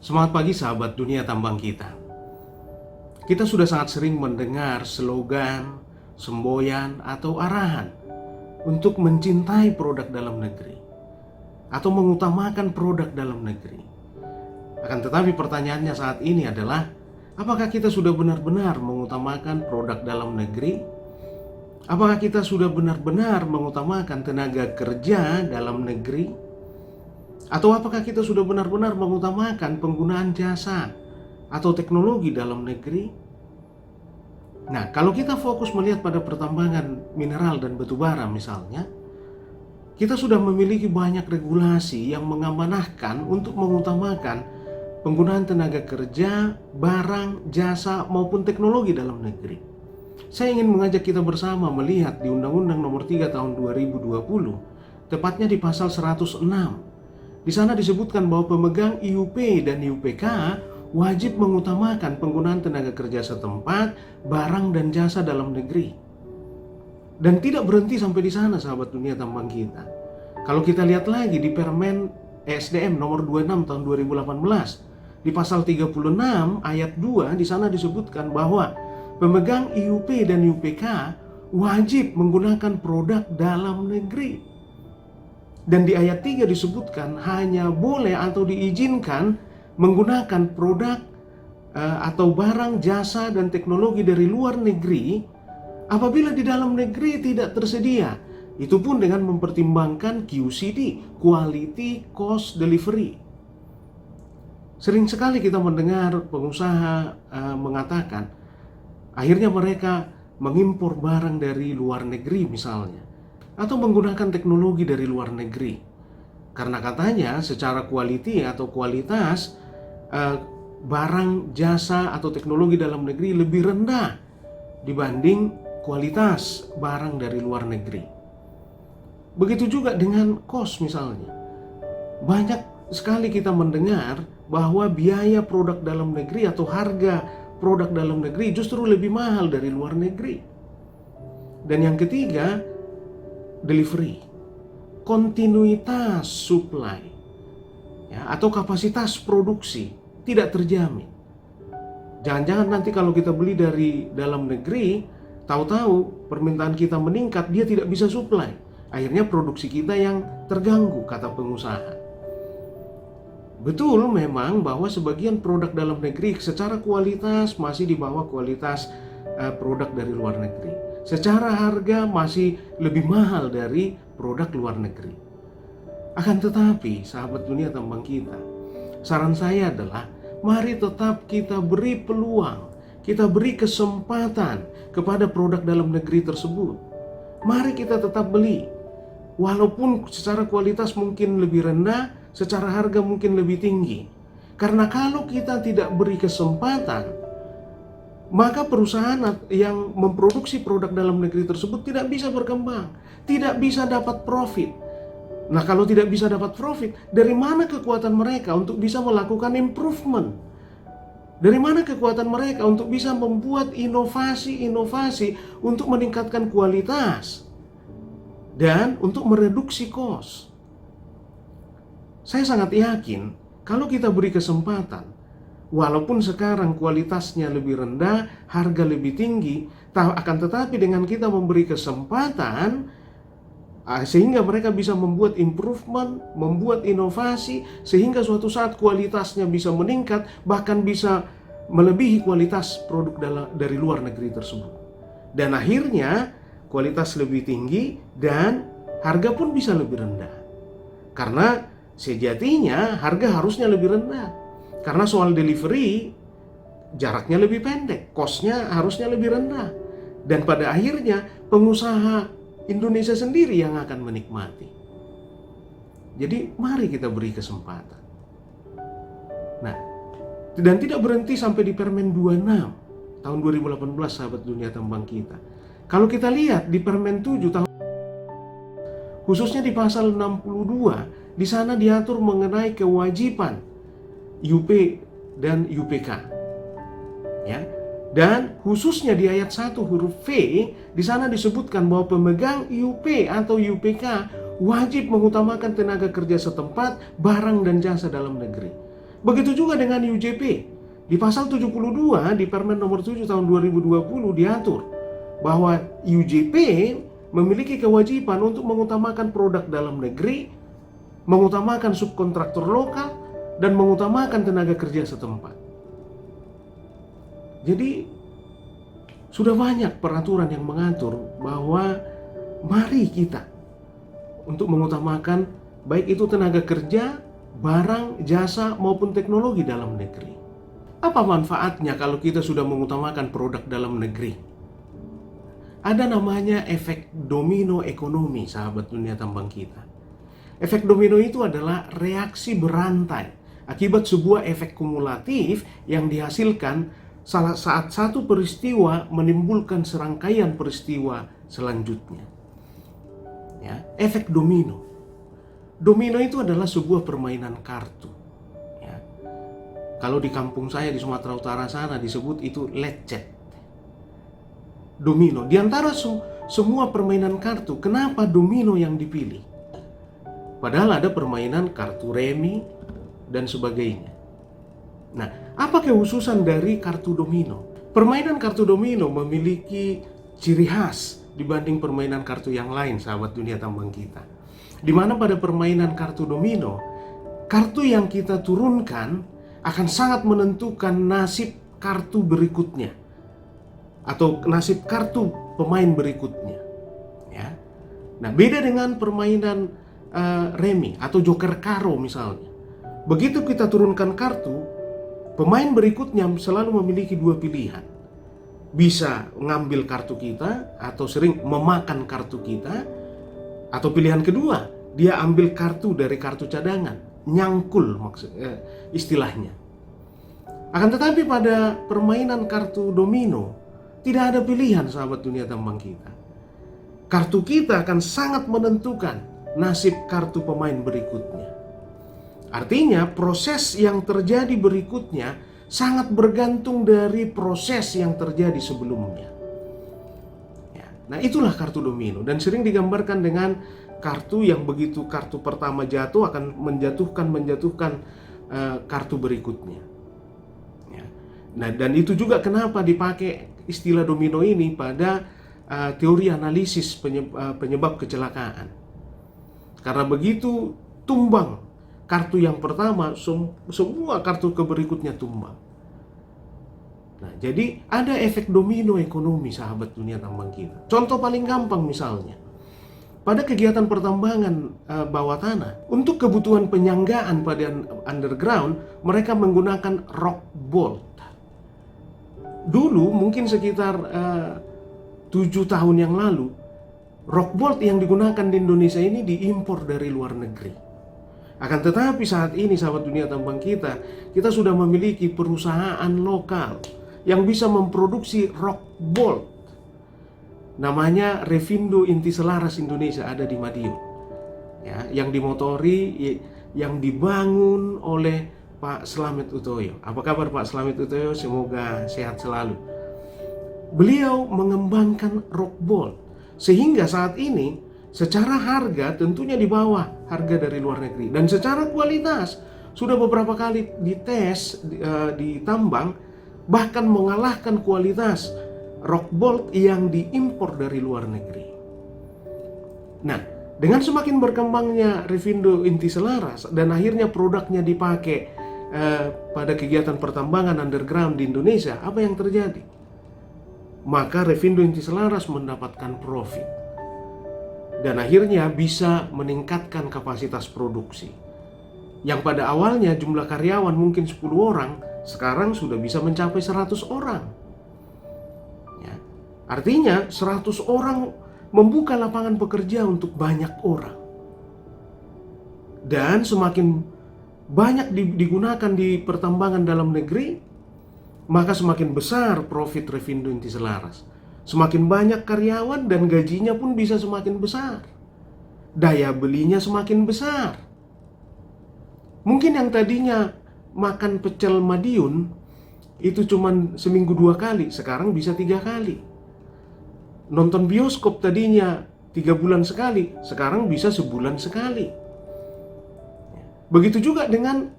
Semangat pagi sahabat dunia tambang kita. Kita sudah sangat sering mendengar slogan, semboyan, atau arahan untuk mencintai produk dalam negeri atau mengutamakan produk dalam negeri. Akan tetapi pertanyaannya saat ini adalah, apakah kita sudah benar-benar mengutamakan produk dalam negeri? Apakah kita sudah benar-benar mengutamakan tenaga kerja dalam negeri? Atau apakah kita sudah benar-benar mengutamakan penggunaan jasa atau teknologi dalam negeri? Nah, kalau kita fokus melihat pada pertambangan mineral dan batu bara misalnya, kita sudah memiliki banyak regulasi yang mengamanahkan untuk mengutamakan penggunaan tenaga kerja, barang, jasa, maupun teknologi dalam negeri. Saya ingin mengajak kita bersama melihat di Undang-Undang Nomor 3 Tahun 2020, tepatnya di pasal 106. Di sana disebutkan bahwa pemegang IUP dan IUPK wajib mengutamakan penggunaan tenaga kerja setempat, barang dan jasa dalam negeri. Dan tidak berhenti sampai di sana sahabat dunia tambang kita. Kalau kita lihat lagi di Permen ESDM nomor 26 tahun 2018, di pasal 36 ayat 2 di sana disebutkan bahwa pemegang IUP dan IUPK wajib menggunakan produk dalam negeri. Dan di ayat 3 disebutkan hanya boleh atau diizinkan menggunakan produk atau barang, jasa, dan teknologi dari luar negeri apabila di dalam negeri tidak tersedia. Itu pun dengan mempertimbangkan QCD, Quality Cost Delivery. Sering sekali kita mendengar pengusaha mengatakan akhirnya mereka mengimpor barang dari luar negeri misalnya, atau menggunakan teknologi dari luar negeri karena katanya secara quality atau kualitas barang, jasa, atau teknologi dalam negeri lebih rendah dibanding kualitas barang dari luar negeri. Begitu juga dengan cost misalnya. Banyak sekali kita mendengar bahwa biaya produk dalam negeri atau harga produk dalam negeri justru lebih mahal dari luar negeri. Dan yang ketiga, delivery, kontinuitas supply, ya, atau kapasitas produksi tidak terjamin. Jangan-jangan nanti kalau kita beli dari dalam negeri, tahu-tahu permintaan kita meningkat, dia tidak bisa supply. Akhirnya produksi kita yang terganggu, kata pengusaha. Betul memang bahwa sebagian produk dalam negeri secara kualitas masih di bawah kualitas produk dari luar negeri. Secara harga masih lebih mahal dari produk luar negeri. Akan tetapi, sahabat dunia tambang kita, saran saya adalah mari tetap kita beri peluang, kita beri kesempatan kepada produk dalam negeri tersebut. Mari kita tetap beli, walaupun secara kualitas mungkin lebih rendah, secara harga mungkin lebih tinggi. Karena kalau kita tidak beri kesempatan, maka perusahaan yang memproduksi produk dalam negeri tersebut tidak bisa berkembang, tidak bisa dapat profit. Nah, kalau tidak bisa dapat profit, dari mana kekuatan mereka untuk bisa melakukan improvement? Dari mana kekuatan mereka untuk bisa membuat inovasi-inovasi untuk meningkatkan kualitas dan untuk mereduksi cost? Saya sangat yakin kalau kita beri kesempatan, walaupun sekarang kualitasnya lebih rendah, harga lebih tinggi, akan tetapi dengan kita memberi kesempatan sehingga mereka bisa membuat improvement, membuat inovasi, sehingga suatu saat kualitasnya bisa meningkat, bahkan bisa melebihi kualitas produk dari luar negeri tersebut. Dan akhirnya kualitas lebih tinggi dan harga pun bisa lebih rendah. Karena sejatinya harga harusnya lebih rendah. Karena soal delivery, jaraknya lebih pendek, cost-nya harusnya lebih rendah. Dan pada akhirnya pengusaha Indonesia sendiri yang akan menikmati. Jadi mari kita beri kesempatan. Nah, dan tidak berhenti sampai di Permen 26 tahun 2018 sahabat dunia tambang kita. Kalau kita lihat di Permen 7 tahun, khususnya di pasal 62, di sana diatur mengenai kewajiban IUP dan IUPK, ya. Dan khususnya di ayat 1 huruf V, di sana disebutkan bahwa pemegang IUP atau IUPK wajib mengutamakan tenaga kerja setempat, barang dan jasa dalam negeri. Begitu juga dengan UJP. Di pasal 72 di Permen nomor 7 tahun 2020 diatur bahwa UJP memiliki kewajiban untuk mengutamakan produk dalam negeri, mengutamakan subkontraktor lokal, dan mengutamakan tenaga kerja setempat. Jadi sudah banyak peraturan yang mengatur bahwa mari kita untuk mengutamakan baik itu tenaga kerja, barang, jasa, maupun teknologi dalam negeri. Apa manfaatnya kalau kita sudah mengutamakan produk dalam negeri? Ada namanya efek domino ekonomi, sahabat dunia tambang kita. Efek domino itu adalah reaksi berantai akibat sebuah efek kumulatif yang dihasilkan saat satu peristiwa menimbulkan serangkaian peristiwa selanjutnya. Ya, efek domino. Domino itu adalah sebuah permainan kartu. Ya. Kalau di kampung saya di Sumatera Utara sana disebut itu lecet. Domino. Di antara semua permainan kartu, kenapa domino yang dipilih? Padahal ada permainan kartu remi dan sebagainya. Nah, apa kekhususan dari kartu domino? Permainan kartu domino memiliki ciri khas dibanding permainan kartu yang lain, sahabat dunia tambang kita. Di mana pada permainan kartu domino, kartu yang kita turunkan akan sangat menentukan nasib kartu berikutnya atau nasib kartu pemain berikutnya. Ya. Nah, beda dengan permainan remi atau joker karo misalnya. Begitu kita turunkan kartu, pemain berikutnya selalu memiliki dua pilihan. Bisa mengambil kartu kita atau sering memakan kartu kita, atau pilihan kedua, dia ambil kartu dari kartu cadangan, nyangkul istilahnya. Akan tetapi pada permainan kartu domino tidak ada pilihan, sahabat dunia tambang kita. Kartu kita akan sangat menentukan nasib kartu pemain berikutnya. Artinya proses yang terjadi berikutnya sangat bergantung dari proses yang terjadi sebelumnya. Ya, nah itulah kartu domino dan sering digambarkan dengan kartu yang begitu kartu pertama jatuh akan menjatuhkan kartu berikutnya. Ya. Nah, dan itu juga kenapa dipakai istilah domino ini pada teori analisis penyebab kecelakaan. Karena begitu tumbang kartu yang pertama, semua kartu berikutnya tumbang. Nah, jadi ada efek domino ekonomi, sahabat dunia tambang kita. Contoh paling gampang misalnya, pada kegiatan pertambangan bawah tanah, untuk kebutuhan penyanggaan pada underground, mereka menggunakan rock bolt. Dulu mungkin sekitar 7 tahun yang lalu, rock bolt yang digunakan di Indonesia ini diimpor dari luar negeri. Akan tetapi saat ini, sahabat dunia tambang kita sudah memiliki perusahaan lokal yang bisa memproduksi rock bolt. Namanya Revindo Inti Selaras Indonesia, ada di Madiun. Ya, yang dimotori, yang dibangun oleh Pak Slamet Utoyo. Apa kabar Pak Slamet Utoyo? Semoga sehat selalu. Beliau mengembangkan rock bolt sehingga saat ini secara harga tentunya di bawah harga dari luar negeri, dan secara kualitas sudah beberapa kali dites di tambang, bahkan mengalahkan kualitas rock bolt yang diimpor dari luar negeri. Nah, dengan semakin berkembangnya Revindo Inti Selaras dan akhirnya produknya dipakai pada kegiatan pertambangan underground di Indonesia, apa yang terjadi? Maka Revindo Inti Selaras mendapatkan profit dan akhirnya bisa meningkatkan kapasitas produksi. Yang pada awalnya jumlah karyawan mungkin 10 orang, sekarang sudah bisa mencapai 100 orang. Ya. Artinya 100 orang membuka lapangan pekerja untuk banyak orang. Dan semakin banyak digunakan di pertambangan dalam negeri, maka semakin besar profit Revindo Inti Selaras. Semakin banyak karyawan dan gajinya pun bisa semakin besar. Daya belinya semakin besar. Mungkin yang tadinya makan pecel Madiun itu cuman seminggu 2 kali, sekarang bisa 3 kali. Nonton bioskop tadinya 3 bulan sekali, sekarang bisa sebulan sekali. Begitu juga dengan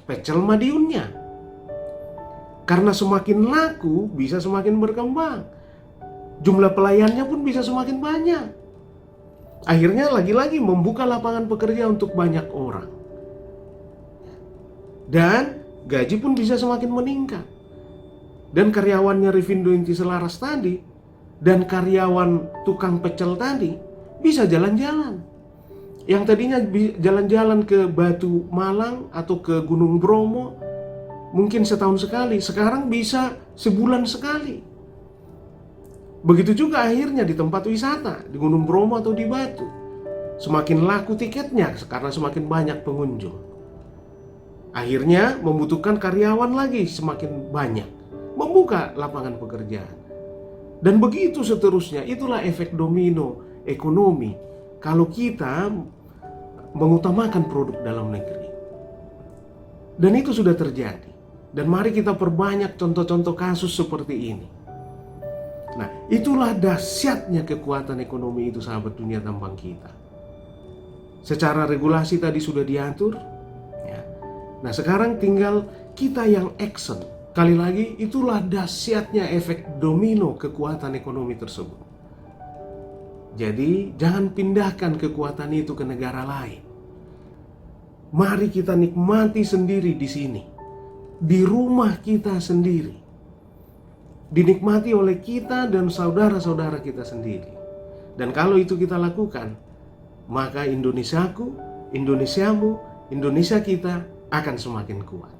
pecel Madiunnya. Karena semakin laku bisa semakin berkembang. Jumlah pelayannya pun bisa semakin banyak. Akhirnya lagi-lagi membuka lapangan pekerja untuk banyak orang. Dan gaji pun bisa semakin meningkat. Dan karyawannya Rivindo Inti Selaras tadi dan karyawan tukang pecel tadi bisa jalan-jalan. Yang tadinya jalan-jalan ke Batu Malang atau ke Gunung Bromo mungkin setahun sekali, sekarang bisa sebulan sekali. Begitu juga akhirnya di tempat wisata, di Gunung Bromo atau di Batu. Semakin laku tiketnya karena semakin banyak pengunjung. Akhirnya membutuhkan karyawan lagi semakin banyak, membuka lapangan pekerjaan. Dan begitu seterusnya, itulah efek domino ekonomi kalau kita mengutamakan produk dalam negeri. Dan itu sudah terjadi. Dan mari kita perbanyak contoh-contoh kasus seperti ini. Nah, itulah dahsyatnya kekuatan ekonomi itu, sahabat dunia tambang kita. Secara regulasi tadi sudah diatur. Ya. Nah, sekarang tinggal kita yang action. Kali lagi, itulah dahsyatnya efek domino kekuatan ekonomi tersebut. Jadi, jangan pindahkan kekuatan itu ke negara lain. Mari kita nikmati sendiri di sini, di rumah kita sendiri, dinikmati oleh kita dan saudara-saudara kita sendiri. Dan kalau itu kita lakukan, maka Indonesiaku, Indonesiamu, Indonesia kita akan semakin kuat.